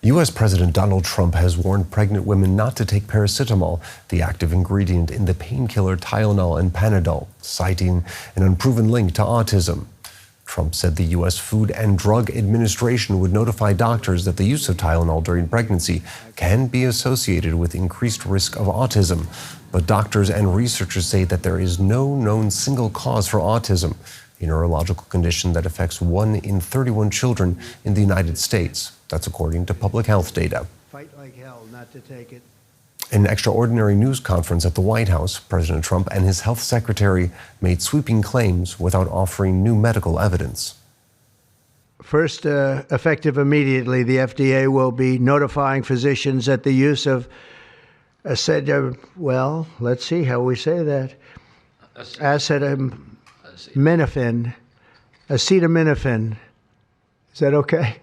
U.S. President Donald Trump has warned pregnant women not to take paracetamol, the active ingredient in the painkiller Tylenol and Panadol, citing an unproven link to autism. Trump said the U.S. Food and Drug Administration would notify doctors that the use of Tylenol during pregnancy can be associated with increased risk of autism. But doctors and researchers say that there is no known single cause for autism, a neurological condition that affects 1 in 31 children in the United States. That's according to public health data. Fight like hell not to take it. In an extraordinary news conference at the White House, President Trump and his health secretary made sweeping claims without offering new medical evidence. First, effective immediately, the FDA will be notifying physicians that the use of let's see how we say that. Acetaminophen. Is that okay?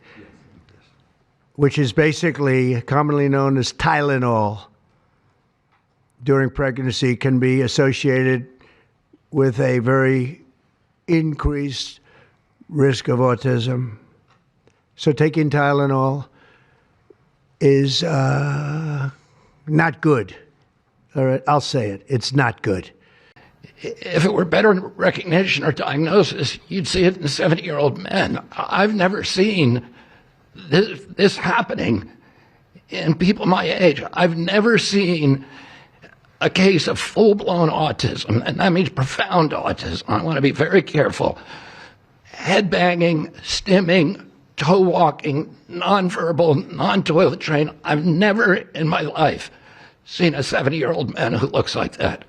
Which is basically commonly known as Tylenol, during pregnancy can be associated with a very increased risk of autism. So taking Tylenol is not good. All right, I'll say it. It's not good. If it were better recognition or diagnosis, you'd see it in 70-year-old men. I've never seen this happening in people my age. I've never seen a case of full-blown autism, and that means profound autism. I want to be very careful. Headbanging, stimming, toe walking, nonverbal, non-toilet trained. I've never in my life seen a 70-year-old man who looks like that.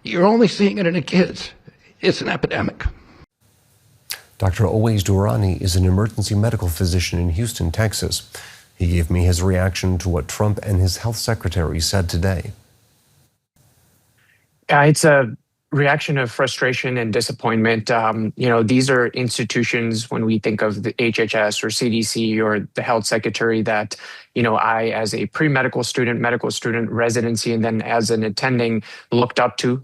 You're only seeing it in the kids. It's an epidemic. Dr. Owais Durrani is an emergency medical physician in Houston, Texas. He gave me his reaction to what Trump and his health secretary said today. It's a reaction of frustration and disappointment. These are institutions, when we think of the HHS or CDC or the health secretary, that, I, as a pre-medical student, medical student, residency, and then as an attending, looked up to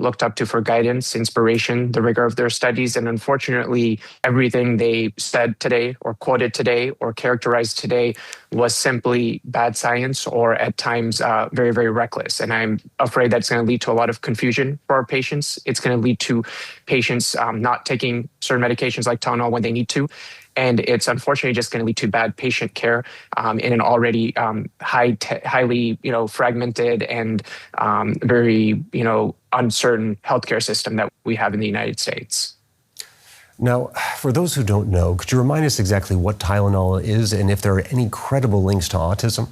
for guidance, inspiration, the rigor of their studies. And unfortunately, everything they said today or quoted today or characterized today was simply bad science, or at times very, very reckless. And I'm afraid that's going to lead to a lot of confusion for our patients. It's going to lead to patients not taking certain medications like Tylenol when they need to. And it's unfortunately just going to lead to bad patient care in an already highly, fragmented and very, uncertain healthcare system that we have in the United States. Now, for those who don't know, could you remind us exactly what Tylenol is and if there are any credible links to autism?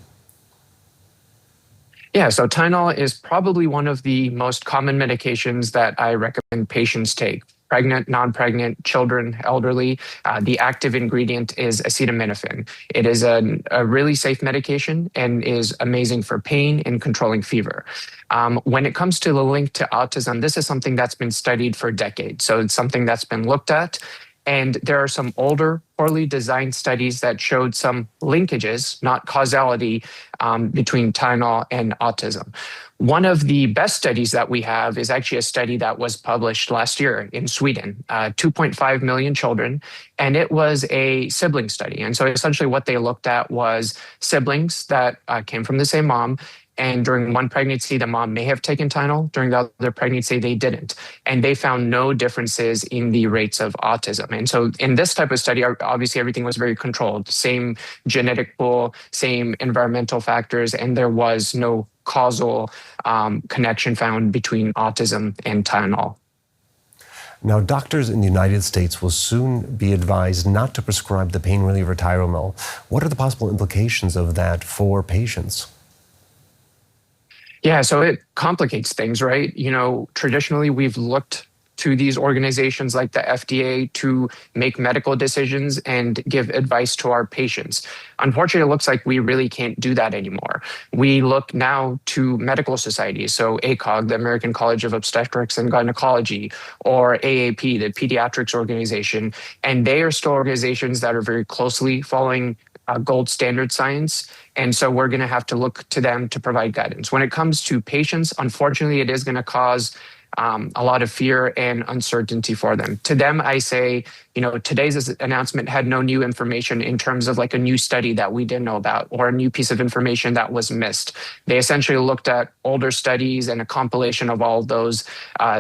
Yeah, so Tylenol is probably one of the most common medications that I recommend patients take. Pregnant, non-pregnant, children, elderly. The active ingredient is acetaminophen. It is a really safe medication and is amazing for pain and controlling fever. When it comes to the link to autism, this is something that's been studied for decades. So it's something that's been looked at. And there are some older, poorly designed studies that showed some linkages, not causality, between Tylenol and autism. One of the best studies that we have is actually a study that was published last year in Sweden, 2.5 million children, and it was a sibling study. And so essentially what they looked at was siblings that came from the same mom. And during one pregnancy, the mom may have taken Tylenol. During the other pregnancy, they didn't. And they found no differences in the rates of autism. And so in this type of study, obviously everything was very controlled. Same genetic pool, same environmental factors, and there was no causal connection found between autism and Tylenol. Now, doctors in the United States will soon be advised not to prescribe the pain reliever Tylenol. What are the possible implications of that for patients? Yeah, so it complicates things, right? Traditionally, we've looked to these organizations like the FDA to make medical decisions and give advice to our patients. Unfortunately, it looks like we really can't do that anymore. We look now to medical societies, so ACOG, the American College of Obstetrics and Gynecology, or AAP, the Pediatrics Organization, and they are still organizations that are very closely following gold standard science. And so we're going to have to look to them to provide guidance. When it comes to patients, unfortunately, it is going to cause a lot of fear and uncertainty for them. To them, I say, today's announcement had no new information in terms of like a new study that we didn't know about or a new piece of information that was missed. They essentially looked at older studies and a compilation of all of those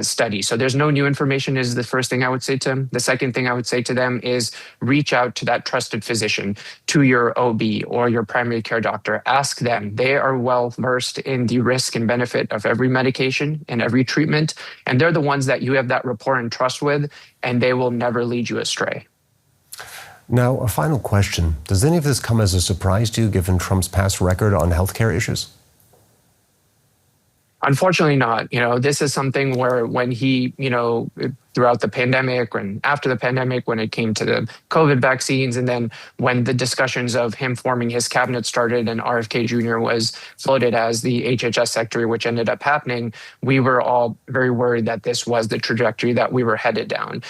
studies. So there's no new information is the first thing I would say to them. The second thing I would say to them is reach out to that trusted physician, to your OB or your primary care doctor. Ask them. They are well versed in the risk and benefit of every medication and every treatment. And they're the ones that you have that rapport and trust with, and they will never lead you astray. Now, a final question. Does any of this come as a surprise to you, given Trump's past record on healthcare issues? Unfortunately not. This is something where when he, throughout the pandemic and after the pandemic, when it came to the COVID vaccines, and then when the discussions of him forming his cabinet started and RFK Jr. was floated as the HHS secretary, which ended up happening, we were all very worried that this was the trajectory that we were headed down.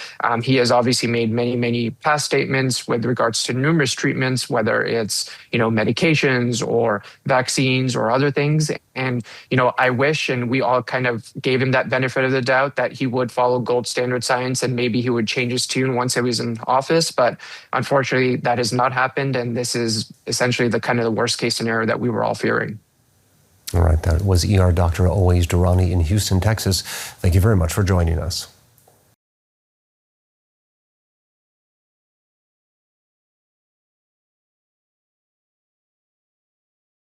He has obviously made many, many past statements with regards to numerous treatments, whether it's, medications or vaccines or other things. And, I wish, and we all kind of gave him that benefit of the doubt that he would follow gold standard science and maybe he would change his tune once he was in office. But unfortunately, that has not happened. And this is essentially the kind of the worst case scenario that we were all fearing. All right. That was ER Dr. Owais Durrani in Houston, Texas. Thank you very much for joining us.